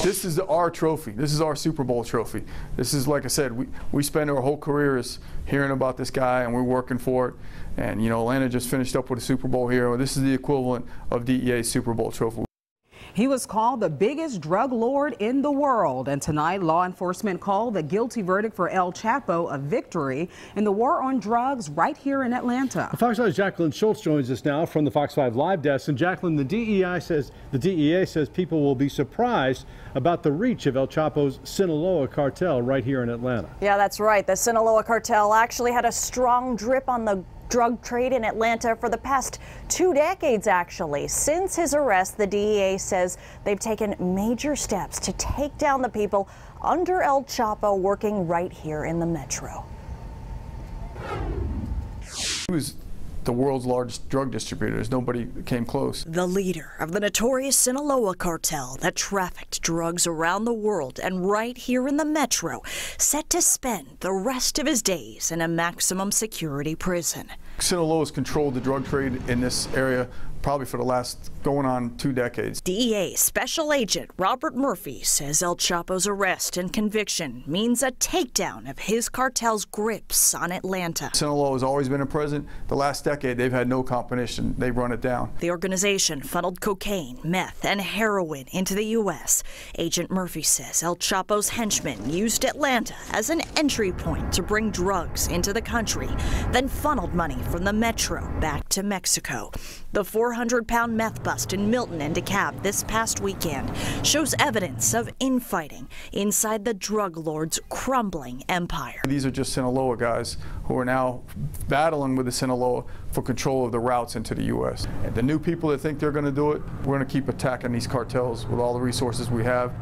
This is our trophy. This is our Super Bowl trophy. This is, like I said, we spend our whole careers hearing about this guy, and we're working for it. And, you know, Atlanta just finished up with a Super Bowl hero. This is the equivalent of DEA's Super Bowl trophy. He was called the biggest drug lord in the world, and tonight law enforcement called the guilty verdict for El Chapo a victory in the war on drugs right here in Atlanta. Fox 5's Jacqueline Schultz joins us now from the Fox 5 Live desk. And Jacqueline, the DEA says people will be surprised about the reach of El Chapo's Sinaloa cartel right here in Atlanta. Yeah, that's right. The Sinaloa cartel actually had a strong grip on the drug trade in Atlanta for the past 2 decades, actually. Since his arrest, the DEA says they've taken major steps to take down the people under El Chapo working right here in the metro. He was the world's largest drug distributor. Nobody came close. The leader of the notorious Sinaloa cartel that trafficked drugs around the world and right here in the metro, set to spend the rest of his days in a maximum security prison. Sinaloa's controlled the drug trade in this area probably for the last going on 2 decades. DEA Special Agent Robert Murphy says El Chapo's arrest and conviction means a takedown of his cartel's grips on Atlanta. Sinaloa has always been a present. The last decade, they've had no competition. They've run it down. The organization funneled cocaine, meth, and heroin into the U.S. Agent Murphy says El Chapo's henchmen used Atlanta as an entry point to bring drugs into the country, then funneled money from the metro back to Mexico. The 400-pound meth bust in Milton and DeKalb this past weekend shows evidence of infighting inside the drug lord's crumbling empire. These are just Sinaloa guys who are now battling with the Sinaloa for control of the routes into the U.S. And the new people that think they're going to do it, we're going to keep attacking these cartels with all the resources we have.